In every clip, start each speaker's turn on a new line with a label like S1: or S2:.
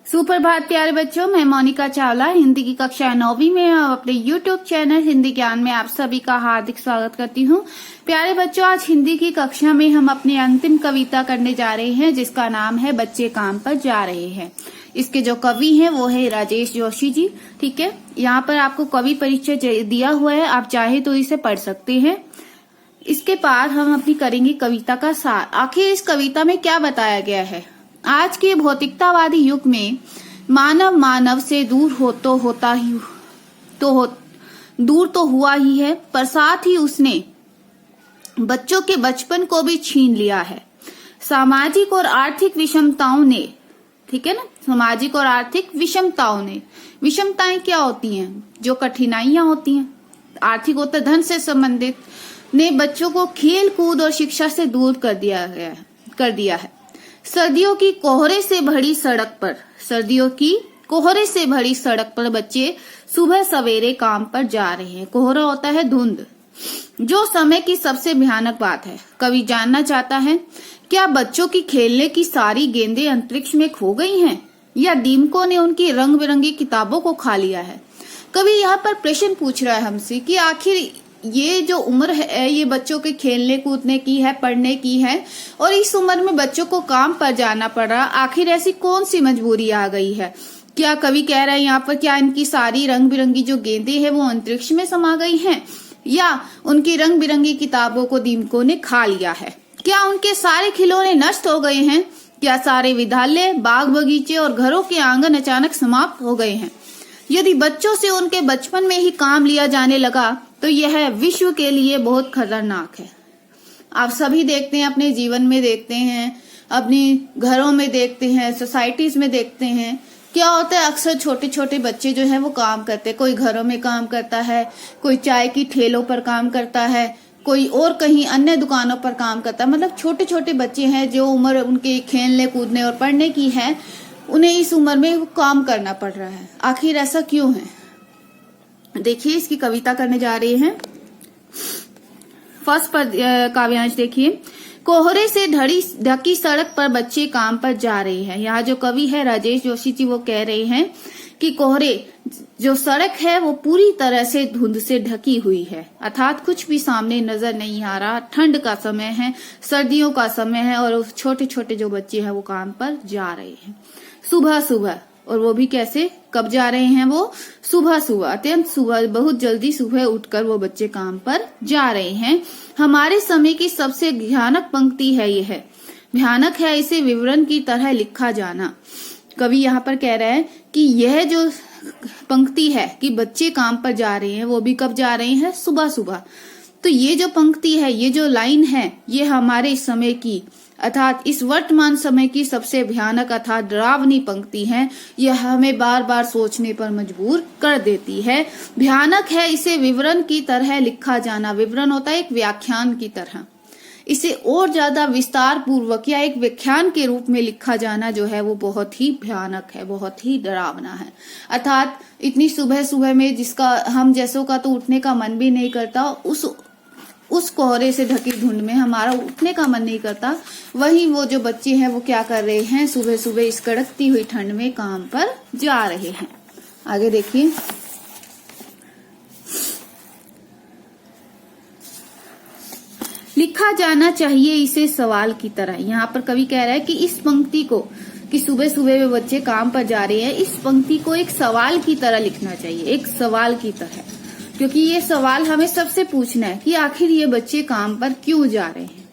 S1: सुप्रभात प्यारे बच्चों, मैं मोनिका चावला हिंदी की कक्षा 9वीं में अपने YouTube चैनल हिंदी ज्ञान में आप सभी का हार्दिक स्वागत करती हूँ। प्यारे बच्चों, आज हिंदी की कक्षा में हम अपनी अंतिम कविता करने जा रहे हैं, जिसका नाम है बच्चे काम पर जा रहे हैं। इसके जो कवि हैं वो है राजेश जोशी जी। ठीक है, यहाँ पर आपको कवि परिचय दिया हुआ है, आप चाहे तो इसे पढ़ सकते हैं। इसके बाद हम अपनी करेंगे कविता का सार। आखिर इस कविता में क्या बताया गया है? आज के भौतिकतावादी युग में मानव से दूर दूर तो हुआ ही है, पर साथ ही उसने बच्चों के बचपन को भी छीन लिया है। सामाजिक और आर्थिक विषमताओं ने, ठीक है ना, सामाजिक और आर्थिक विषमताओं ने, विषमताएं क्या होती हैं? जो कठिनाइयां होती हैं, आर्थिक होता धन से संबंधित, ने बच्चों को खेल कूद और शिक्षा से दूर कर दिया है। सर्दियों की कोहरे से भरी सड़क पर बच्चे सुबह सवेरे काम पर जा रहे हैं। कोहरा होता है धुंध, जो समय की सबसे भयानक बात है। कवि जानना चाहता है, क्या बच्चों की खेलने की सारी गेंदें अंतरिक्ष में खो गई हैं, या दीमकों ने उनकी रंग बिरंगी किताबों को खा लिया है? कवि यहाँ पर प्रश्न पूछ रहा है हमसे कि आखिर ये जो उम्र है ये बच्चों के खेलने कूदने की है, पढ़ने की है, और इस उम्र में बच्चों को काम पर जाना पड़ रहा। आखिर ऐसी कौन सी मजबूरी आ गई है? क्या कवि कह रहा है यहाँ पर, क्या इनकी सारी रंग बिरंगी जो गेंदें हैं वो अंतरिक्ष में समा गई हैं, या उनकी रंग बिरंगी किताबों को दीमकों ने खा लिया है? क्या उनके सारे खिलौने नष्ट हो गए हैं? क्या सारे विद्यालय, बाग बगीचे और घरों के आंगन अचानक समाप्त हो गए हैं? यदि बच्चों से उनके बचपन में ही काम लिया जाने लगा तो यह विश्व के लिए बहुत खतरनाक है। आप सभी देखते हैं, अपने जीवन में देखते हैं, अपने घरों में देखते हैं, सोसाइटीज में देखते हैं, क्या होता है अक्सर छोटे छोटे बच्चे जो है वो काम करते हैं। कोई घरों में काम करता है, कोई चाय की ठेलों पर काम करता है, कोई और कहीं अन्य दुकानों पर काम करता है। मतलब छोटे छोटे बच्चे हैं जो उम्र उनके खेलने कूदने और पढ़ने की है, उन्हें इस उम्र में काम करना पड़ रहा है। आखिर ऐसा क्यों है? देखिए, इसकी कविता करने जा रहे हैं। फर्स्ट पर काव्यांश देखिए। कोहरे से ढकी सड़क पर बच्चे काम पर जा रहे हैं। यहाँ जो कवि है राजेश जोशी जी, वो कह रहे हैं कि कोहरे जो सड़क है वो पूरी तरह से धुंध से ढकी हुई है, अर्थात कुछ भी सामने नजर नहीं आ रहा। ठंड का समय है, सर्दियों का समय है, और छोटे छोटे जो बच्चे हैं वो काम पर जा रहे हैं सुबह सुबह। और वो भी कैसे, कब जा रहे हैं? वो सुबह सुबह, अत्यंत सुबह, बहुत जल्दी सुबह उठकर वो बच्चे काम पर जा रहे हैं। हमारे समय की सबसे भयानक पंक्ति है यह, भयानक है इसे विवरण की तरह लिखा जाना। कवि यहाँ पर कह रहे हैं कि यह जो पंक्ति है कि बच्चे काम पर जा रहे हैं, वो भी कब जा रहे हैं? सुबह सुबह। तो ये जो पंक्ति है, ये जो लाइन है, ये हमारे समय की, अर्थात इस वर्तमान समय की सबसे भयानक अर्थात डरावनी पंक्ति है। यह हमें बार बार सोचने पर मजबूर कर देती है। भयानक है इसे विवरण की तरह लिखा जाना। विवरण होता है एक व्याख्यान की तरह। इसे और ज्यादा विस्तार पूर्वक या एक व्याख्यान के रूप में लिखा जाना जो है वो बहुत ही भयानक है, बहुत ही डरावना है। अर्थात इतनी सुबह सुबह में जिसका हम जैसों का तो उठने का मन भी नहीं करता, उस कोहरे से ढकी धुंध में हमारा उठने का मन नहीं करता। वहीं वो जो बच्चे हैं वो क्या कर रहे हैं? सुबह सुबह इस कड़कती हुई ठंड में काम पर जा रहे हैं। आगे देखिए। लिखा जाना चाहिए इसे सवाल की तरह। यहाँ पर कवि कह रहा है कि इस पंक्ति को, कि सुबह सुबह में बच्चे काम पर जा रहे हैं, इस पंक्ति को एक सवाल की तरह लिखना चाहिए, एक सवाल की तरह। क्योंकि ये सवाल हमें सबसे पूछना है कि आखिर ये बच्चे काम पर क्यों जा रहे हैं,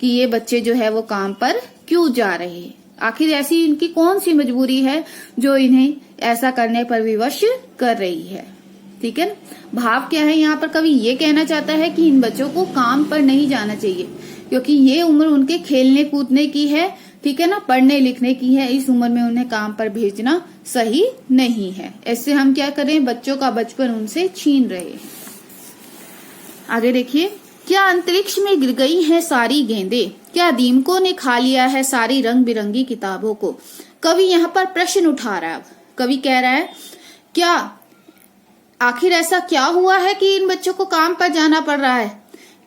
S1: कि ये बच्चे जो है वो काम पर क्यों जा रहे हैं। आखिर ऐसी इनकी कौन सी मजबूरी है जो इन्हें ऐसा करने पर विवश कर रही है। ठीक है, भाव क्या है यहाँ पर? कवि ये कहना चाहता है कि इन बच्चों को काम पर नहीं जाना चाहिए, क्योंकि ये उम्र उनके खेलने कूदने की है, ठीक है ना, पढ़ने लिखने की है। इस उम्र में उन्हें काम पर भेजना सही नहीं है। ऐसे हम क्या करें? बच्चों का बचपन उनसे छीन रहे हैं। आगे देखिए। क्या अंतरिक्ष में गिर गई हैं सारी गेंदें? क्या दीमकों ने खा लिया है सारी रंग बिरंगी किताबों को? कवि यहाँ पर प्रश्न उठा रहा है। कवि कह रहा है, क्या आखिर ऐसा क्या हुआ है कि इन बच्चों को काम पर जाना पड़ रहा है?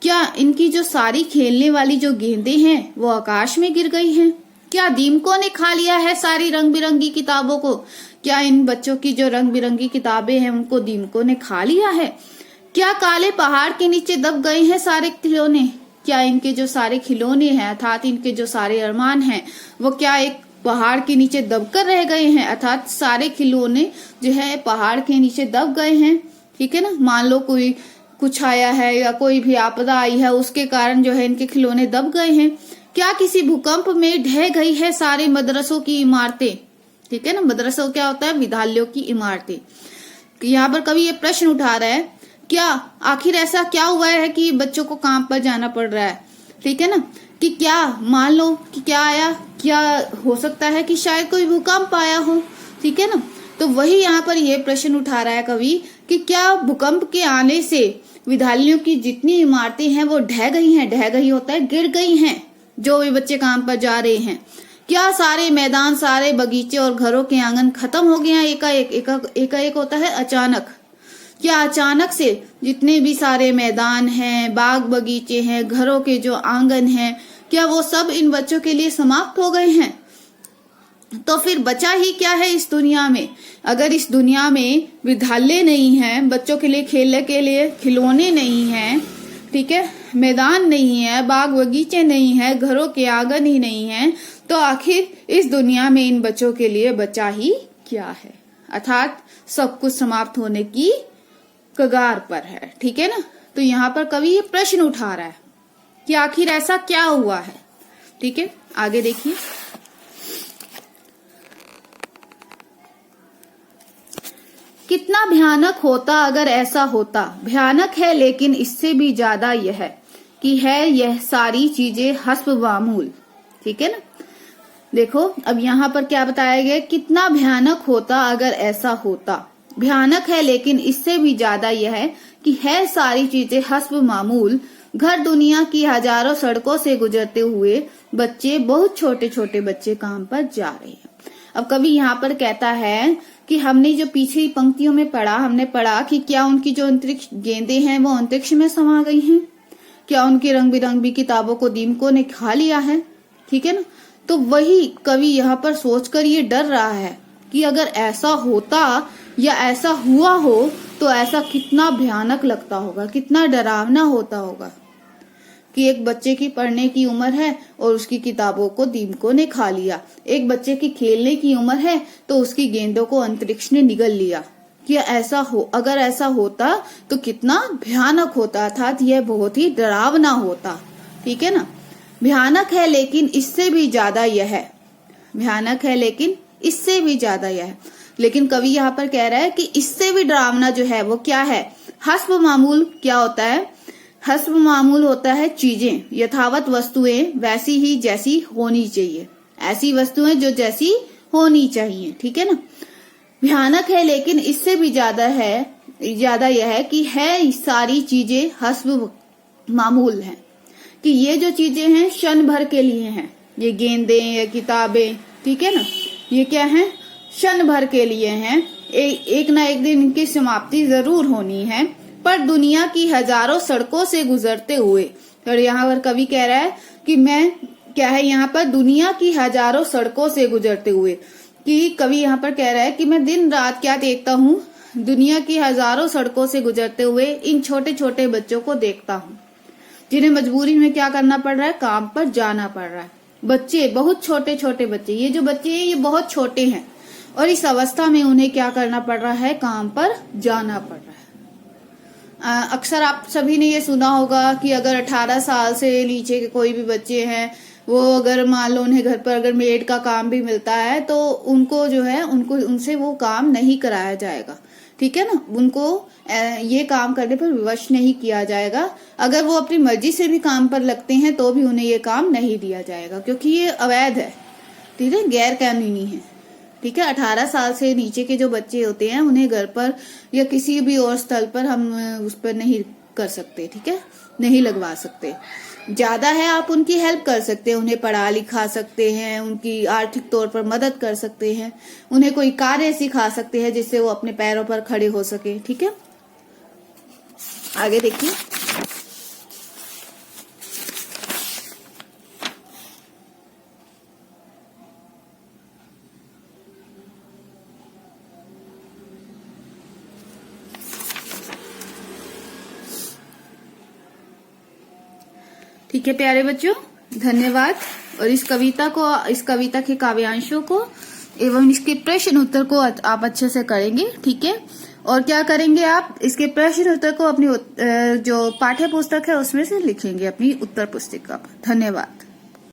S1: क्या इनकी जो सारी खेलने वाली जो गेंदें हैं वो आकाश में गिर गई हैं? क्या दीमकों ने खा लिया है सारी रंग बिरंगी किताबों को? क्या इन बच्चों की जो रंग बिरंगी किताबें हैं उनको दीमकों ने खा लिया है? क्या काले पहाड़ के नीचे दब गए हैं सारे खिलौने? क्या इनके जो सारे खिलौने हैं अर्थात इनके जो सारे अरमान हैं वो क्या एक पहाड़ के नीचे दबकर रह गए हैं? अर्थात सारे खिलौने जो है पहाड़ के नीचे दब गए हैं। ठीक है ना, मान लो कोई कुछ आया है या कोई भी आपदा आई है उसके कारण जो है इनके खिलौने दब गए हैं। क्या किसी भूकंप में ढह गई है सारे मदरसों की इमारतें? ठीक है ना, मदरसों क्या होता है? विद्यालयों की इमारतें। यहाँ पर कवि ये प्रश्न उठा रहा है, क्या आखिर ऐसा क्या हुआ है कि बच्चों को काम पर जाना पड़ रहा है? ठीक है ना, कि क्या मान लो कि क्या आया, क्या हो सकता है कि शायद कोई भूकंप आया हो। ठीक है ना, तो वही यहाँ पर ये प्रश्न उठा रहा है कवि कि क्या भूकंप के आने से विद्यालयों की जितनी इमारतें हैं वो ढह गई हैं? ढह गई होता है गिर गई हैं जो भी बच्चे काम पर जा रहे हैं। क्या सारे मैदान, सारे बगीचे और घरों के आंगन खत्म हो गए हैं एकाएक होता है अचानक। क्या अचानक से जितने भी सारे मैदान हैं, बाग बगीचे हैं, घरों के जो आंगन हैं, क्या वो सब इन बच्चों के लिए समाप्त हो गए हैं? तो फिर बचा ही क्या है इस दुनिया में? अगर इस दुनिया में विद्यालय नहीं है, बच्चों के लिए खेलने के लिए खिलौने नहीं है, ठीक है, मैदान नहीं है, बाग बगीचे नहीं है, घरों के आंगन ही नहीं है, तो आखिर इस दुनिया में इन बच्चों के लिए बचा ही क्या है? अर्थात सब कुछ समाप्त होने की कगार पर है। ठीक है ना, तो यहाँ पर कवि ये प्रश्न उठा रहा है कि आखिर ऐसा क्या हुआ है। ठीक है, आगे देखिए। कितना भयानक होता अगर ऐसा होता। भयानक है लेकिन इससे भी ज्यादा यह है कि है यह सारी चीजें हस्ब मामूल। ठीक है ना, देखो अब यहाँ पर क्या बताया गया, कितना भयानक होता अगर ऐसा होता। भयानक है लेकिन इससे भी ज्यादा यह है कि है सारी चीजें हस्ब मामूल। घर दुनिया की हजारों सड़कों से गुजरते हुए बच्चे, बहुत छोटे छोटे बच्चे काम पर जा रहे हैं। अब कवि यहाँ पर कहता है कि हमने जो पीछे पंक्तियों में पढ़ा, हमने पढ़ा कि क्या उनकी जो अंतरिक्ष गेंदें हैं वो अंतरिक्ष में समा गई हैं? क्या उनकी रंग बिरंगी किताबों को दीमकों ने खा लिया है? ठीक है ना, तो वही कवि यहाँ पर सोचकर ये डर रहा है कि अगर ऐसा होता या ऐसा हुआ हो तो ऐसा कितना भयानक लगता होगा, कितना डरावना होता होगा कि एक बच्चे की पढ़ने की उम्र है और उसकी किताबों को दीमकों ने खा लिया। एक बच्चे की खेलने की उम्र है तो उसकी गेंदों को अंतरिक्ष ने निगल लिया। कि ऐसा हो, अगर ऐसा होता तो कितना भयानक होता, अर्थात यह बहुत ही डरावना होता। ठीक है ना, भयानक है लेकिन इससे भी ज्यादा यह है। भयानक है लेकिन इससे भी ज्यादा यह है। लेकिन कवि यहाँ पर कह रहा है कि इससे भी डरावना जो है वो क्या है? हस्ब मामूल। क्या होता है? हस्ब मामूल होता है चीजें, यथावत वस्तुएं वैसी ही जैसी होनी चाहिए, ऐसी वस्तुएं जो जैसी होनी चाहिए। ठीक है ना, भयानक है लेकिन इससे भी ज्यादा यह है कि है सारी चीजें हस्ब मामूल हैं, कि ये जो चीजें हैं क्षण भर के लिए हैं। ये गेंदें या किताबें, ठीक है ना, ये क्या है? क्षण भर के लिए हैं। एक ना एक दिन इनकी समाप्ति जरूर होनी है। पर दुनिया की हजारों सड़कों से गुजरते हुए, और यहाँ पर कवि कह रहा है कि मैं क्या है, यहाँ पर दुनिया की हजारों सड़कों से गुजरते हुए, कि कवि यहाँ पर कह रहा है कि मैं दिन रात क्या देखता हूँ, दुनिया की हजारों सड़कों से गुजरते हुए इन छोटे छोटे बच्चों को देखता हूँ, जिन्हें मजबूरी में क्या करना पड़ रहा है? काम पर जाना पड़ रहा है। बच्चे, बहुत छोटे छोटे बच्चे, ये जो बच्चे हैं ये बहुत छोटे हैं और इस अवस्था में उन्हें क्या करना पड़ रहा है? काम पर जाना पड़ रहा है। अक्सर आप सभी ने ये सुना होगा कि अगर 18 साल से नीचे के कोई भी बच्चे हैं, वो अगर मान लो उन्हें घर पर अगर मेड का काम भी मिलता है तो उनको जो है उनसे वो काम नहीं कराया जाएगा। ठीक है ना, उनको ये काम करने पर विवश नहीं किया जाएगा। अगर वो अपनी मर्जी से भी काम पर लगते हैं तो भी उन्हें ये काम नहीं दिया जाएगा, क्योंकि ये अवैध है। ठीक है, गैर कानूनी है। ठीक है, 18 साल से नीचे के जो बच्चे होते हैं उन्हें घर पर या किसी भी और स्थल पर हम उस पर नहीं कर सकते। ठीक है, नहीं लगवा सकते। ज्यादा है आप उनकी हेल्प कर सकते हैं, उन्हें पढ़ा लिखा सकते हैं, उनकी आर्थिक तौर पर मदद कर सकते हैं, उन्हें कोई कार्य सिखा सकते हैं जिससे वो अपने पैरों पर खड़े हो सके। ठीक है, आगे देखिए। ठीक है प्यारे बच्चों, धन्यवाद। और इस कविता के काव्यांशों को एवं इसके प्रश्न उत्तर को आप अच्छे से करेंगे। ठीक है, और क्या करेंगे आप, इसके प्रश्न उत्तर को अपनी जो पाठ्य पुस्तक है उसमें से लिखेंगे अपनी उत्तर पुस्तिका। धन्यवाद।